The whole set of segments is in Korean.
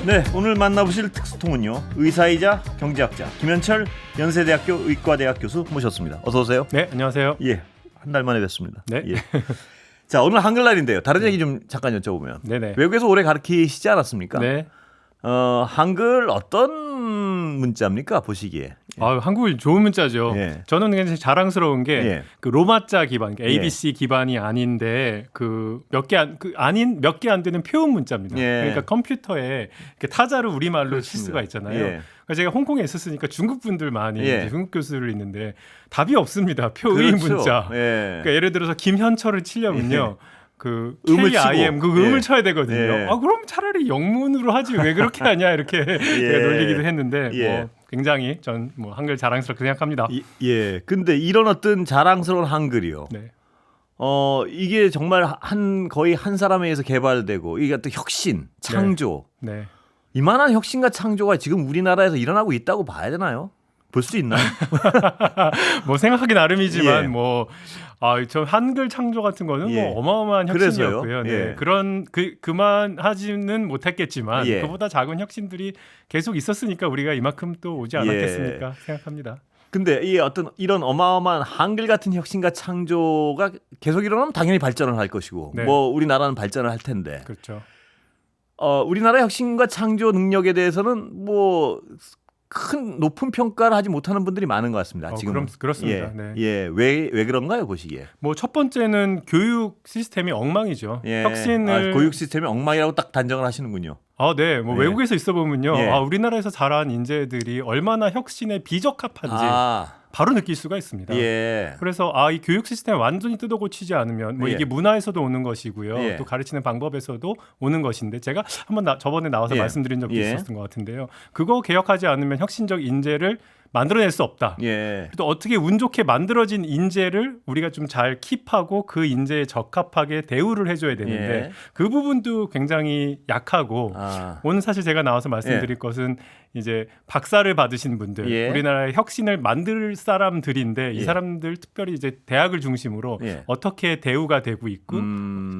네, 오늘 만나보실 특수통은요, 의사이자 경제학자 김현철 연세대학교 의과대학 교수 모셨습니다. 어서 오세요. 네, 안녕하세요. 예, 한 달 만에 뵙습니다. 네. 예. 자, 오늘 한글날인데요. 다른 얘기 좀 잠깐 여쭤보면, 네네. 외국에서 오래 가르치시지 않았습니까? 네. 한글 어떤 문자입니까, 보시기에? 한국은 좋은 문자죠. 예. 저는 굉장히 자랑스러운 게 예. 그 로마자 기반, 그러니까 예. ABC 기반이 아닌데 그 몇 개 안 되는 표현 문자입니다. 예. 그러니까 컴퓨터에 이렇게 타자를 우리말로 칠 그렇습니다. 수가 있잖아요. 예. 그러니까 제가 홍콩에 있었으니까 중국 분들 많이 예. 이제 중국 교수를 있는데 답이 없습니다. 표의 그렇죠. 문자. 예. 그러니까 예를 들어서 김현철을 치려면요. 그 음을 KIM 치고. 그 음을 예. 쳐야 되거든요. 예. 그럼 차라리 영문으로 하지 왜 그렇게 하냐 이렇게 제가 놀리기도 했는데 예. 뭐 굉장히 전 뭐 한글 자랑스럽게 생각합니다. 예. 근데 이런 어떤 자랑스러운 한글이요. 네. 이게 정말 거의 한 사람에 의해서 개발되고, 이게 또 혁신, 창조. 네. 이만한 혁신과 창조가 지금 우리나라에서 일어나고 있다고 봐야 되나요? 볼 수 있나요? 뭐 생각하기 나름이지만 예. 저 한글 창조 같은 거는 예. 뭐 어마어마한 혁신이었고요. 그래서요? 네. 예. 그만하지는 못했겠지만 예. 그보다 작은 혁신들이 계속 있었으니까 우리가 이만큼 또 오지 않았겠습니까? 생각합니다. 근데 이 어떤 이런 어마어마한 한글 같은 혁신과 창조가 계속 일어나면 당연히 발전을 할 것이고, 네. 뭐 우리나라는 발전을 할 텐데, 그렇죠. 우리나라 혁신과 창조 능력에 대해서는 뭐 높은 평가를 하지 못하는 분들이 많은 것 같습니다. 지금 그렇습니다. 예, 네. 예, 왜 그런가요, 보시기에? 뭐 첫 번째는 교육 시스템이 엉망이죠. 예. 혁신을 교육 시스템이 엉망이라고 딱 단정을 하시는군요. 네. 뭐 예. 외국에서 있어 보면요. 예. 우리나라에서 자란 인재들이 얼마나 혁신에 비적합한지 바로 느낄 수가 있습니다. 예. 그래서 이 교육 시스템을 완전히 뜯어고치지 않으면 뭐 예. 이게 문화에서도 오는 것이고요. 예. 또 가르치는 방법에서도 오는 것인데, 제가 한번 저번에 나와서 예. 말씀드린 적도 예. 있었던 것 같은데요. 그거 개혁하지 않으면 혁신적 인재를 만들어낼 수 없다. 예. 또 어떻게 운 좋게 만들어진 인재를 우리가 좀 잘 킵하고 그 인재에 적합하게 대우를 해줘야 되는데, 예. 그 부분도 굉장히 약하고, 오늘 사실 제가 나와서 말씀드릴 것은 이제 박사를 받으신 분들, 예. 우리나라의 혁신을 만들 사람들인데, 이 예. 사람들 특별히 이제 대학을 중심으로 예. 어떻게 대우가 되고 있고,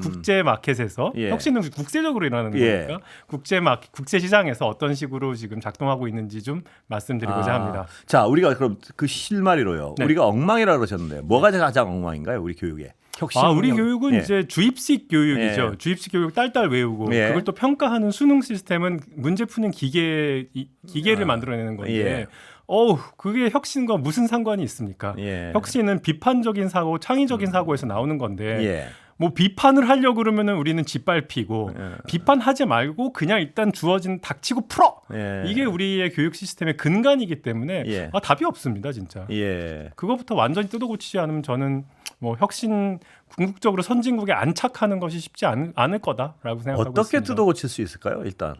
국제 마켓에서 예. 혁신은 국제적으로 일어나는 예. 거니까 국제 시장에서 어떤 식으로 지금 작동하고 있는지 좀 말씀드리고자 합니다. 자, 우리가 그럼 그 실마리로요. 네. 우리가 엉망이라고 그러셨는데, 뭐가 가장 엉망인가요, 우리 교육에? 혁신. 우리 교육은 예. 이제 주입식 교육이죠. 예. 주입식 교육 딸딸 외우고, 예. 그걸 또 평가하는 수능 시스템은 문제 푸는 기계를 만들어내는 건데, 예. 그게 혁신과 무슨 상관이 있습니까? 예. 혁신은 비판적인 사고, 창의적인 사고에서 나오는 건데, 예. 뭐 비판을 하려고 그러면은 우리는 짓밟히고, 비판하지 말고 그냥 일단 주어진 닥치고 풀어. 예. 이게 우리의 교육 시스템의 근간이기 때문에 예. 답이 없습니다, 진짜. 예. 그거부터 완전히 뜯어고치지 않으면 저는 뭐 혁신 궁극적으로 선진국에 안착하는 것이 쉽지 않을 거다라고 생각하고 어떻게 있습니다. 뜯어고칠 수 있을까요, 일단?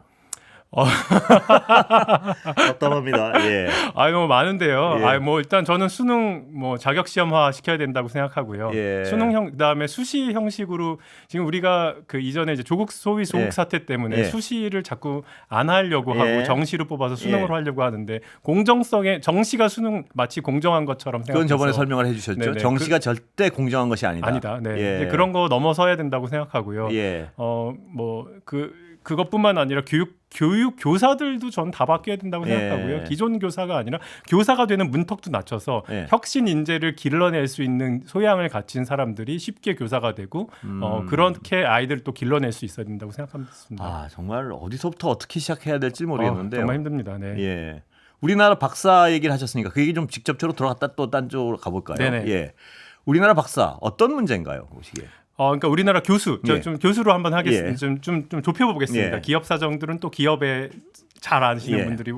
답답합니다. 예. 너무 많은데요. 예. 뭐 일단 저는 수능 뭐 자격 시험화 시켜야 된다고 생각하고요. 예. 수능형 그다음에 수시 형식으로, 지금 우리가 그 이전에 이제 소위 조국 예. 사태 때문에 예. 수시를 자꾸 안 하려고 예. 하고 정시로 뽑아서 수능으로 예. 하려고 하는데, 공정성에 정시가 수능 마치 공정한 것처럼 그건 생각해서 저번에 설명을 해주셨죠. 네네. 정시가 절대 공정한 것이 아니다. 아니다. 네. 예. 이제 그런 거 넘어서야 된다고 생각하고요. 예. 그것뿐만 아니라 교육 교사들도 전 다 바뀌어야 된다고 예. 생각하고요. 기존 교사가 아니라 교사가 되는 문턱도 낮춰서 예. 혁신 인재를 길러낼 수 있는 소양을 갖춘 사람들이 쉽게 교사가 되고, 그렇게 아이들을 또 길러낼 수 있어야 된다고 생각합니다. 정말 어디서부터 어떻게 시작해야 될지 모르겠는데요. 정말 힘듭니다. 네. 예. 우리나라 박사 얘기를 하셨으니까 그 얘기 좀 직접적으로 들어갔다 또 딴 쪽으로 가볼까요? 네네. 예. 우리나라 박사 어떤 문제인가요, 보시기에? 그러니까 우리나라 교수, 예. 좀 교수로 한번 하겠습니다. 예. 좀 좁혀보겠습니다. 예. 기업 사정들은 또 기업에 잘 아시는 예. 분들이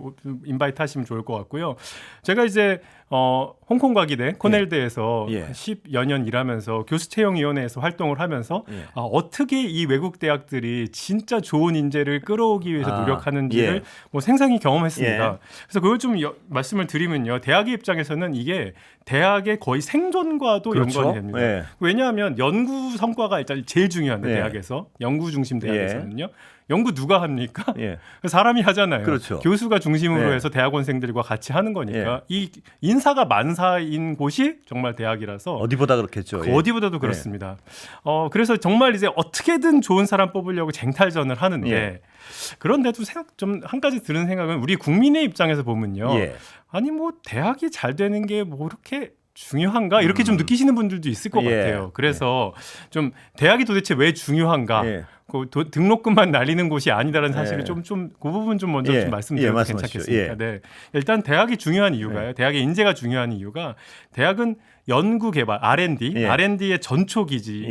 인바이트 하시면 좋을 것 같고요. 제가 이제 홍콩 과기대 코넬대에서 예. 10여 년 일하면서 교수 채용위원회에서 활동을 하면서 예. 어떻게 이 외국 대학들이 진짜 좋은 인재를 끌어오기 위해서 노력하는지를 예. 뭐 생생히 경험했습니다. 예. 그래서 그걸 좀 말씀을 드리면요, 대학의 입장에서는 이게 대학의 거의 생존과도 그렇죠? 연관이 됩니다. 예. 왜냐하면 연구 성과가 일단 제일 중요한데, 예. 대학에서 연구 중심 대학에서는요. 연구 누가 합니까? 예. 사람이 하잖아요. 그렇죠. 교수가 중심으로 네. 해서 대학원생들과 같이 하는 거니까 이 인사가 만사인 곳이 정말 대학이라서 어디보다 그렇겠죠. 그 어디보다도 그렇습니다. 그래서 정말 이제 어떻게든 좋은 사람 뽑으려고 쟁탈전을 하는데 예. 그런데도 좀 한 가지 드는 생각은 우리 국민의 입장에서 보면요. 예. 아니 뭐 대학이 잘 되는 게 뭐 그렇게 중요한가 이렇게 좀 느끼시는 분들도 있을 것 예. 같아요. 그래서 좀 대학이 도대체 왜 중요한가? 예. 그 등록금만 날리는 곳이 아니다라는 사실을 예. 좀 그 부분 좀 먼저 좀 말씀드려도 말씀하시죠. 괜찮겠습니까? 네. 일단 대학이 중요한 이유가요. 대학의 인재가 중요한 이유가 대학은 연구 개발 R&D의 전초 기지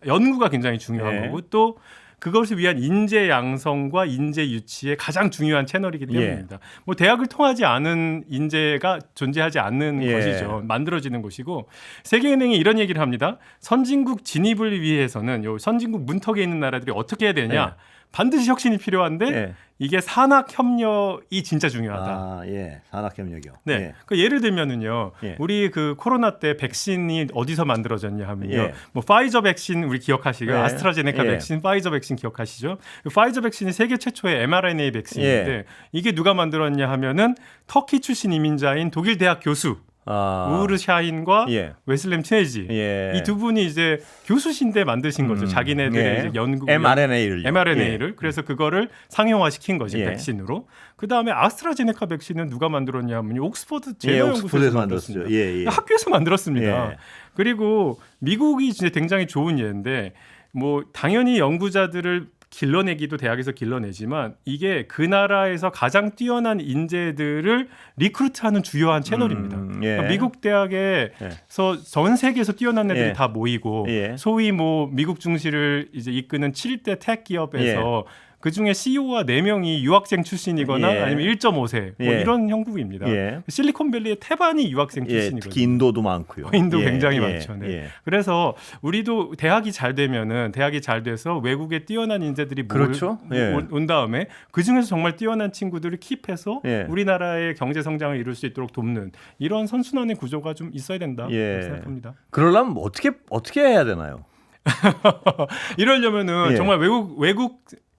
연구가 굉장히 중요한 거고 또 그것을 위한 인재 양성과 인재 유치의 가장 중요한 채널이기 때문입니다. 뭐 대학을 통하지 않은 인재가 존재하지 않는 것이죠. 만들어지는 것이고 세계은행이 이런 얘기를 합니다. 선진국 진입을 위해서는 요 선진국 문턱에 있는 나라들이 어떻게 해야 되냐? 반드시 혁신이 필요한데 이게 산학협력이 진짜 중요하다. 산학협력이요. 네. 그 예를 들면은요, 우리 그 코로나 때 백신이 어디서 만들어졌냐 하면요, 뭐 파이저 백신 우리 기억하시고요, 아스트라제네카 백신, 파이저 백신 기억하시죠? 그 파이저 백신이 세계 최초의 mRNA 백신인데 이게 누가 만들었냐 하면은 터키 출신 이민자인 독일 대학 교수. 우르 샤인과 웨슬렘 트네지 이 두 분이 이제 교수신데 만드신 거죠. 자기네들의 이제 연구 mRNA를 그래서 그거를 상용화시킨 거죠. 백신으로. 그 다음에 아스트라제네카 백신은 누가 만들었냐면 옥스퍼드 제너연구소에서 만들었습니다. 학교에서 만들었습니다. 그리고 미국이 진짜 굉장히 좋은 예인데 뭐 당연히 연구자들을 길러내기도 대학에서 길러내지만 이게 그 나라에서 가장 뛰어난 인재들을 리크루트하는 주요한 채널입니다. 그러니까 미국 대학에서 전 세계에서 뛰어난 애들이 다 모이고 소위 뭐 미국 증시를 이제 이끄는 7대 텍 기업에서 그 중에 CEO와 4명이 유학생 출신이거나 아니면 1.5세 뭐 이런 형국입니다. 실리콘밸리의 태반이 유학생 출신이거든요. 특히 인도도 많고요. 인도 굉장히 많죠. 그래서 우리도 대학이 잘 되면은 대학이 잘 돼서 외국에 뛰어난 인재들이 온 다음에 그 중에서 정말 뛰어난 친구들을 킵해서 우리나라의 경제 성장을 이룰 수 있도록 돕는 이런 선순환의 구조가 좀 있어야 된다 생각합니다. 그러려면 어떻게 해야 되나요? 이러려면은 정말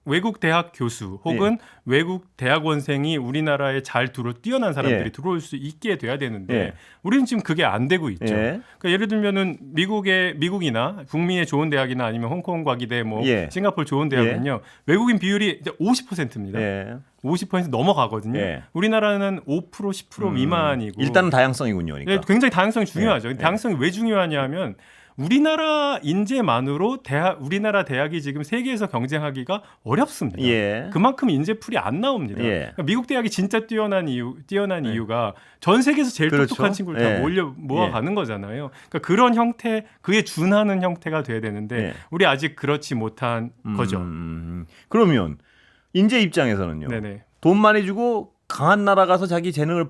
외국 대학 교수 혹은 외국 대학원생이 우리나라에 잘 뛰어난 사람들이 들어올 수 있게 돼야 되는데 우리는 지금 그게 안 되고 있죠. 그러니까 예를 들면은 미국이나 북미의 좋은 대학이나 아니면 홍콩 과기대 뭐 싱가포르 좋은 대학은요. 외국인 비율이 이제 50%입니다. 50% 넘어가거든요. 우리나라는 5% 10% 미만이고 일단은 다양성이군요. 그러니까. 굉장히 다양성이 중요하죠. 다양성이 왜 중요하냐 하면 우리나라 인재만으로 우리나라 대학이 지금 세계에서 경쟁하기가 어렵습니다. 그만큼 인재풀이 안 나옵니다. 그러니까 미국 대학이 진짜 뛰어난 이유가 전 세계에서 제일 똑똑한 친구를 다 모아가는 거잖아요. 그러니까 그런 형태, 그에 준하는 형태가 돼야 되는데 우리 아직 그렇지 못한 거죠. 그러면 인재 입장에서는요. 돈 많이 주고 강한 나라 가서 자기 재능을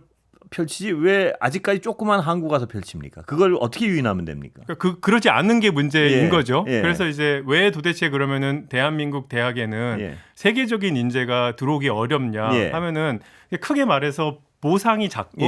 펼치지 왜 아직까지 조그만 한국 가서 펼칩니까? 그걸 어떻게 유인하면 됩니까? 그러지 않는 게 문제인 거죠. 그래서 이제 왜 도대체 그러면은 대한민국 대학에는 세계적인 인재가 들어오기 어렵냐 하면은 크게 말해서 보상이 작고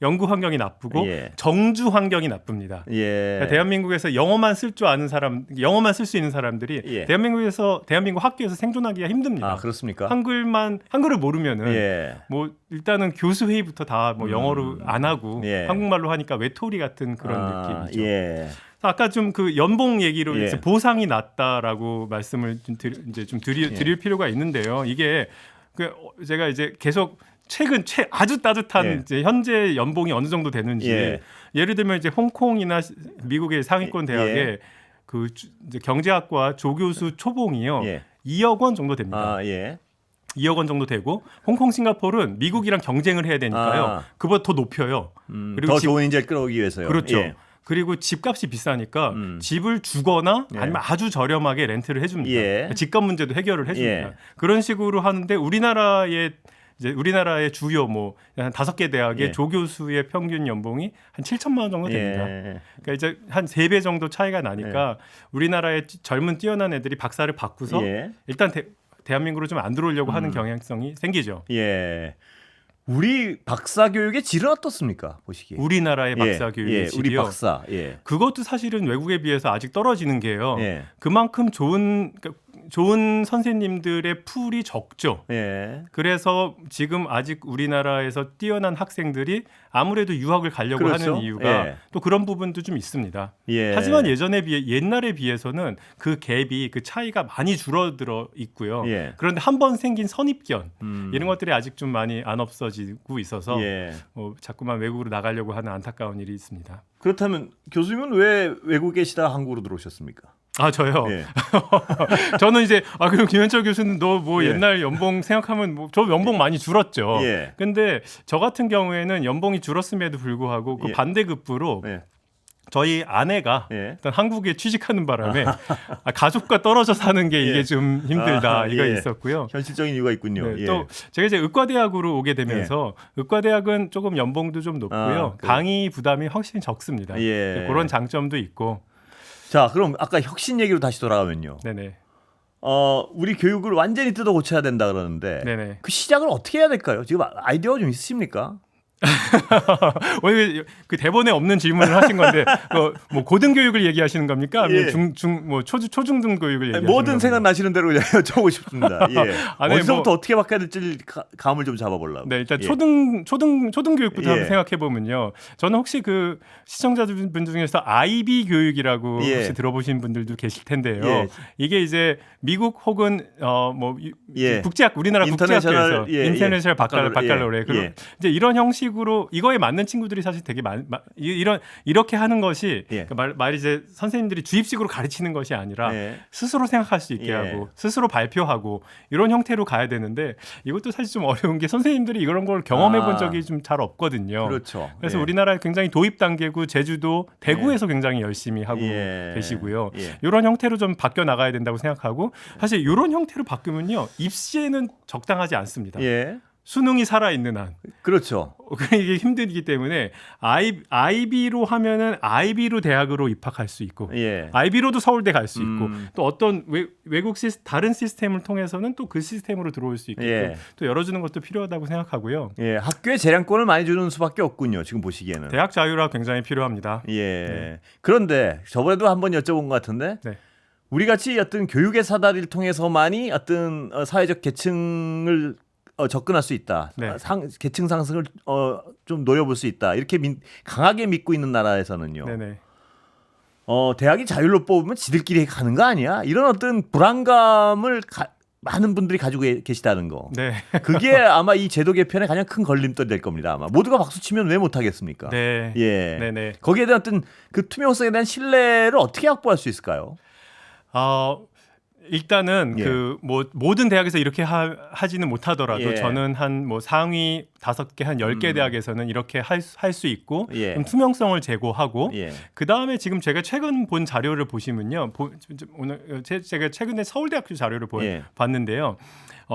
연구 환경이 나쁘고 정주 환경이 나쁩니다. 그러니까 대한민국에서 영어만 쓸 줄 아는 사람, 영어만 쓸 수 있는 사람들이 대한민국 학교에서 생존하기가 힘듭니다. 아, 그렇습니까? 한글을 모르면은 뭐 일단은 교수 회의부터 다 뭐 영어로 안 하고 한국말로 하니까 외톨이 같은 그런 느낌이죠. 아까 좀 그 연봉 얘기로 보상이 낮다라고 말씀을 좀 드릴 필요가 있는데요. 이게 제가 이제 계속 최근 아주 따뜻한 이제 현재 연봉이 어느 정도 되는지 예를 들면 이제 홍콩이나 미국의 상위권 대학의 그 이제 경제학과 조교수 초봉이요 2억 원 정도 됩니다. 2억 원 정도 되고 홍콩, 싱가포르는 미국이랑 경쟁을 해야 되니까요. 그보다 더 높여요. 그리고 더 좋은 인재를 끌어오기 위해서요. 그렇죠. 그리고 집값이 비싸니까 집을 주거나 아니면 아주 저렴하게 렌트를 해줍니다. 집값 문제도 해결을 해줍니다. 그런 식으로 하는데 우리나라의 주요 뭐 한 5개 대학의 조교수의 평균 연봉이 한 7천만 원 정도 됩니다. 그러니까 이제 한 3배 정도 차이가 나니까 우리나라의 젊은 뛰어난 애들이 박사를 받고서 일단 대한민국으로 좀 안 들어오려고 하는 경향성이 생기죠. 우리 박사 교육의 질은 어떻습니까? 보시기에. 우리나라의 박사 교육의 질이요. 우리 박사. 그것도 사실은 외국에 비해서 아직 떨어지는 게요. 그만큼 좋은 좋은 선생님들의 풀이 적죠. 예. 그래서 지금 아직 우리나라에서 뛰어난 학생들이 아무래도 유학을 가려고 그렇죠. 하는 이유가 예. 또 그런 부분도 좀 있습니다. 예. 하지만 옛날에 비해서는 그 갭이 그 차이가 많이 줄어들어 있고요. 예. 그런데 한 번 생긴 선입견 이런 것들이 아직 좀 많이 안 없어지고 있어서 예. 자꾸만 외국으로 나가려고 하는 안타까운 일이 있습니다. 그렇다면 교수님은 왜 외국에 계시다가 한국으로 들어오셨습니까? 아 저요. 예. 저는 이제 그럼 김현철 교수는 너 뭐 예. 옛날 연봉 생각하면 뭐 저 연봉 많이 줄었죠. 예. 근데 저 같은 경우에는 연봉이 줄었음에도 불구하고 그 예. 반대급부로 예. 저희 아내가 예. 일단 한국에 취직하는 바람에 가족과 떨어져 사는 게 이게 예. 좀 힘들다 이거 예. 있었고요. 현실적인 이유가 있군요. 네, 예. 또 제가 이제 의과대학으로 오게 되면서 의과대학은 조금 연봉도 좀 높고요. 강의 부담이 훨씬 적습니다. 예. 그런 장점도 있고. 자, 그럼 아까 혁신 얘기로 다시 돌아가면요. 네네. 우리 교육을 완전히 뜯어 고쳐야 된다 그러는데 네네. 그 시작을 어떻게 해야 될까요? 지금 아이디어가 좀 있으십니까? 오늘 그 대본에 없는 질문을 하신 건데 뭐 고등교육을 얘기하시는 겁니까? 아니면 예. 뭐 초중등 교육을 얘기하시는 뭐든 겁니까? 생각나시는 대로 그냥 여쭤보고 싶습니다. 예. 아니, 어디서부터 어떻게 바꿔야 될지 감을 좀 잡아보려고. 네, 일단 예. 초등교육부터 예. 한번 생각해 보면요. 저는 혹시 그 시청자분 중에서 IB 교육이라고 예. 혹시 들어보신 분들도 계실 텐데요. 예. 이게 이제 미국 혹은 예. 국제학 우리나라 국제학교에서 예. 인터내셔널 바칼로레. 바칼로레 예. 이제 이런 형식으로 이거에 맞는 친구들이 사실 되게 이렇게 하는 것이 예. 그러니까 말이 이제 선생님들이 주입식으로 가르치는 것이 아니라 예. 스스로 생각할 수 있게 예. 하고 스스로 발표하고 이런 형태로 가야 되는데 이것도 사실 좀 어려운 게 선생님들이 이런 걸 경험해 본 적이 좀 잘 없거든요. 그렇죠. 그래서 예. 우리나라 굉장히 도입 단계고 제주도 대구에서 굉장히 열심히 하고 예. 계시고요. 예. 이런 형태로 좀 바뀌어 나가야 된다고 생각하고 사실 이런 형태로 바꾸면요. 입시에는 적당하지 않습니다. 예. 수능이 살아있는 한. 그렇죠. 이게 힘들기 때문에 IB로 하면은 IB로 대학으로 입학할 수 있고 예. IB로도 서울대 갈 수 있고 또 어떤 외국 다른 시스템을 통해서는 또 그 시스템으로 들어올 수 있게끔 예. 또 열어주는 것도 필요하다고 생각하고요. 예. 학교에 재량권을 많이 주는 수밖에 없군요. 지금 보시기에는. 대학 자유화 굉장히 필요합니다. 예. 네. 그런데 저번에도 한번 여쭤본 것 같은데 네. 우리 같이 어떤 교육의 사다리를 통해서만이 어떤 사회적 계층을 접근할 수 있다. 네. 계층 상승을 좀 노려볼 수 있다. 이렇게 강하게 믿고 있는 나라에서는요. 네네. 대학이 자율로 뽑으면 지들끼리 가는 거 아니야? 이런 어떤 불안감을 많은 분들이 가지고 계시다는 거. 네. 그게 아마 이 제도 개편의 가장 큰 걸림돌이 될 겁니다. 아마 모두가 박수 치면 왜 못하겠습니까? 네. 예. 네네. 거기에 대한 어떤 그 투명성에 대한 신뢰를 어떻게 확보할 수 있을까요? 일단은 예. 그 뭐 모든 대학에서 이렇게 하지는 못하더라도 예. 저는 한 뭐 상위 5개 한 10개 대학에서는 이렇게 할 수 있고 예. 좀 투명성을 제고하고 예. 그다음에 지금 제가 최근 본 자료를 보시면요. 오늘 제가 최근에 서울대학교 자료를 예. 봤는데요.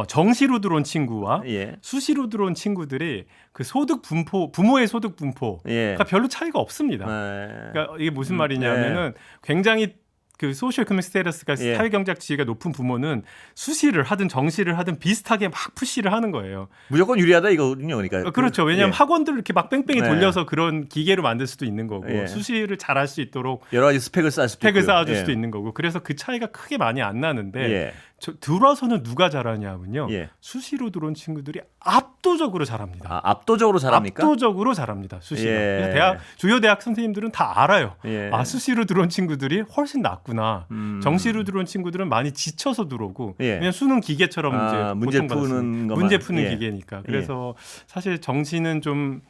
정시로 들어온 친구와 예. 수시로 들어온 친구들이 그 소득 분포, 부모의 소득 분포가 예. 별로 차이가 없습니다. 그러니까 이게 무슨 말이냐면은 굉장히 그 소셜 이코노믹 스테이터스가 예. 사회 경제학 지위가 높은 부모는 수시를 하든 정시를 하든 비슷하게 막 푸시를 하는 거예요. 무조건 유리하다 이거군요. 그러니까 그렇죠. 왜냐하면 예. 학원들을 이렇게 막 뺑뺑이 네. 돌려서 그런 기계로 만들 수도 있는 거고 예. 수시를 잘할 수 있도록 여러 가지 스펙을 쌓아줄 예. 수도 있는 거고 그래서 그 차이가 크게 많이 안 나는데 예. 들어와서는 누가 잘하냐면요. 예. 수시로 들어온 친구들이 압도적으로 잘합니다. 압도적으로 잘합니까? 압도적으로 잘합니다. 수시가. 예. 그래서 주요 대학 선생님들은 다 알아요. 예. 수시로 들어온 친구들이 훨씬 낫구나. 정시로 들어온 친구들은 많이 지쳐서 들어오고 예. 그냥 수능 기계처럼 이제 문제 푸는 것만. 문제 푸는 예. 기계니까. 그래서 사실 정시는 좀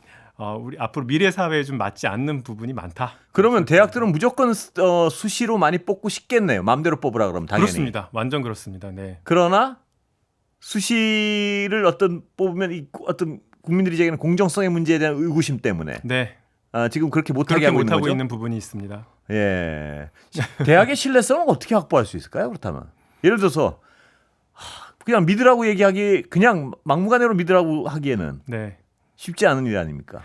우리 앞으로 미래 사회에 좀 맞지 않는 부분이 많다. 그러면 대학들은 무조건 수시로 많이 뽑고 싶겠네요. 마음대로 뽑으라 그러면 당연히. 그렇습니다. 완전 그렇습니다. 네. 그러나 수시를 뽑으면 어떤 국민들이 제기하는 공정성의 문제에 대한 의구심 때문에 네. 지금 그렇게 못하게 하고 있는 거죠. 있는 부분이 있습니다. 예. 대학의 신뢰성은 어떻게 확보할 수 있을까요? 그렇다면 예를 들어서 그냥 믿으라고 얘기하기 그냥 막무가내로 믿으라고 하기에는 네. 쉽지 않은 일 아닙니까?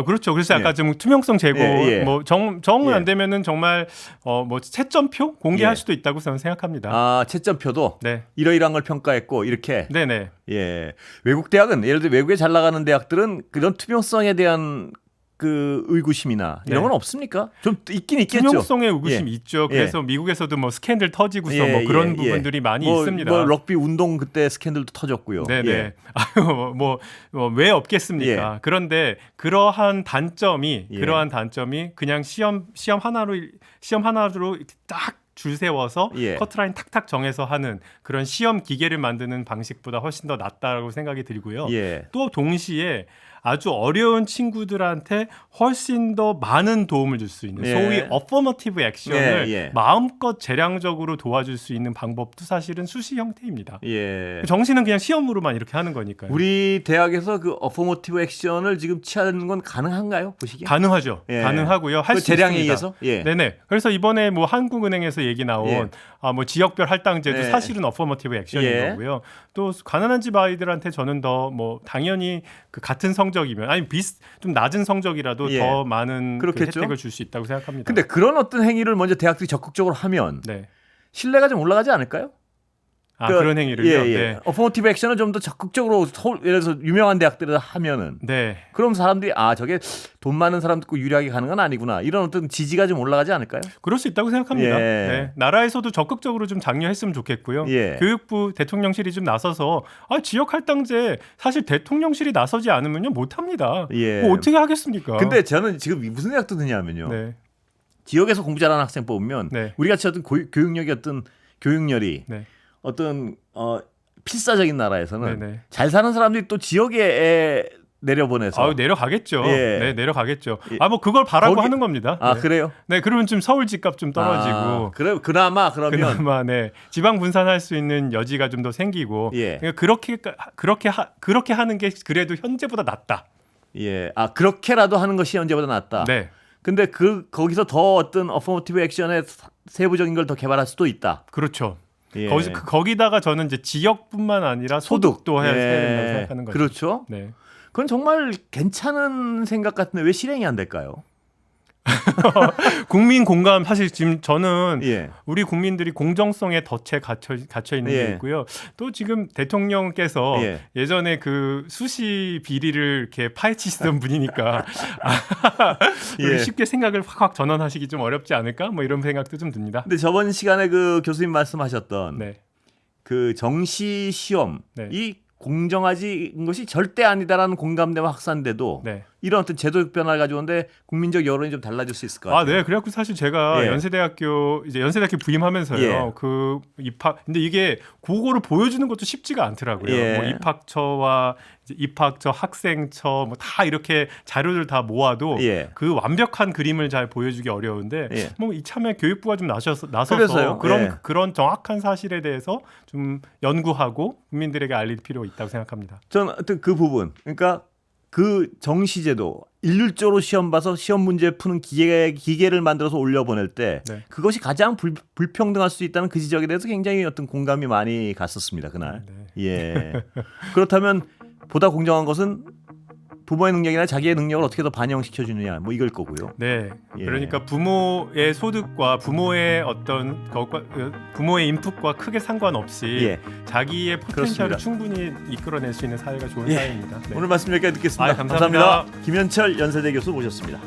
그렇죠. 그래서 아까 예. 좀 투명성 제고, 예. 뭐 정은 예. 안 되면은 정말 뭐 채점표 공개할 예. 수도 있다고 저는 생각합니다. 채점표도 네, 이러이러한 걸 평가했고 이렇게. 네네. 예. 외국 대학은 예를 들어 외국에 잘 나가는 대학들은 그런 투명성에 대한 그 의구심이나 이런 건 없습니까? 좀 있긴 있겠죠. 투명성의 의구심이 있죠. 그래서 미국에서도 뭐 스캔들 터지고서 뭐 그런 부분들이 많이 있습니다. 뭐 럭비 운동 그때 스캔들도 터졌고요. 네네. 아유 뭐 왜 없겠습니까? 그런데 그러한 단점이 그냥 시험 하나로 딱 줄 세워서 커트라인 탁탁 정해서 하는 그런 시험 기계를 만드는 방식보다 훨씬 더 낫다고 생각이 들고요. 또 동시에 아주 어려운 친구들한테 훨씬 더 많은 도움을 줄 수 있는 소위 어퍼머티브 액션을 마음껏 재량적으로 도와줄 수 있는 방법도 사실은 수시 형태입니다. 정시는 그냥 시험으로만 이렇게 하는 거니까요. 우리 대학에서 그 어퍼머티브 액션을 지금 취하는 건 가능한가요? 보시기에? 가능하죠. 가능하고요. 할 수 재량에 있습니다. 의해서? 네네. 그래서 이번에 뭐 한국은행에서 얘기 나온 뭐 지역별 할당제도 사실은 어퍼머티브 액션인 거고요. 또 가난한 집 아이들한테 저는 더 뭐 당연히 그 같은 성적이면 좀 낮은 성적이라도 더 많은 그 혜택을 줄 수 있다고 생각합니다. 근데 그런 어떤 행위를 먼저 대학들이 적극적으로 하면 신뢰가 좀 올라가지 않을까요? 그런 행위를요. 어퍼머티브 액션을 좀 더 적극적으로 예를 들어서 유명한 대학들을 하면은 그럼 사람들이 저게 돈 많은 사람 듣고 유리하게 가는 건 아니구나 이런 어떤 지지가 좀 올라가지 않을까요? 그럴 수 있다고 생각합니다. 나라에서도 적극적으로 좀 장려했으면 좋겠고요. 교육부 대통령실이 좀 나서서 지역 할당제 사실 대통령실이 나서지 않으면요 못합니다. 뭐 어떻게 하겠습니까? 근데 저는 지금 무슨 생각 드느냐면요. 지역에서 공부 잘하는 학생 뽑으면 우리 같이 어떤 교육력이 어떤 교육열이 어떤 필사적인 나라에서는 잘 사는 사람들이 또 지역에 내려보내서 내려가겠죠. 내려가겠죠. 뭐 그걸 바라고 하는 겁니다. 그래요? 그러면 좀 서울 집값 좀 떨어지고. 그나마 지방 분산할 수 있는 여지가 좀 더 생기고. 그렇게 하는 게 그래도 현재보다 낫다. 그렇게라도 하는 것이 현재보다 낫다. 근데 거기서 더 어떤 어퍼머티브 액션의 세부적인 걸 더 개발할 수도 있다. 그렇죠. 거기다가 저는 이제 지역뿐만 아니라 소득도 해야 된다고 생각하는 거죠. 그렇죠. 그건 정말 괜찮은 생각 같은데 왜 실행이 안 될까요? 국민 공감 사실 지금 저는 우리 국민들이 공정성에 덫에 갇혀 있는 게 있고요. 또 지금 대통령께서 예전에 그 수시 비리를 이렇게 파헤치시던 분이니까 쉽게 생각을 확 전환하시기 좀 어렵지 않을까? 뭐 이런 생각도 좀 듭니다. 근데 저번 시간에 그 교수님 말씀하셨던 그 정시 시험 이 공정하지 것이 절대 아니다라는 공감대가 확산돼도 이런 어떤 제도적 변화를 가져오는데 국민적 여론이 좀 달라질 수 있을 것 같아요. 그래갖고 사실 제가 연세대학교 부임하면서요. 그 입학 근데 이게 그거를 보여주는 것도 쉽지가 않더라고요. 뭐 입학처와 입학처, 학생처 뭐 다 이렇게 자료를 다 모아도 그 완벽한 그림을 잘 보여주기 어려운데 뭐 이참에 교육부가 좀 나서서 그런 정확한 사실에 대해서 좀 연구하고 국민들에게 알릴 필요가 있다고 생각합니다. 저는 그 부분 그러니까 그 정시제도 일률적으로 시험 봐서 시험 문제 푸는 기계를 만들어서 올려보낼 때 그것이 가장 불평등할 수 있다는 그 지적에 대해서 굉장히 어떤 공감이 많이 갔었습니다 그날. 그렇다면 보다 공정한 것은 부모의 능력이나 자기의 능력을 어떻게 더 반영시켜 주느냐 뭐 이걸 거고요. 그러니까 부모의 소득과 부모의 어떤 부모의 인풋과 크게 상관없이 자기의 포텐셜을 충분히 이끌어낼 수 있는 사회가 좋은 사회입니다. 오늘 말씀 여기까지 듣겠습니다. 감사합니다. 김현철 연세대 교수 모셨습니다.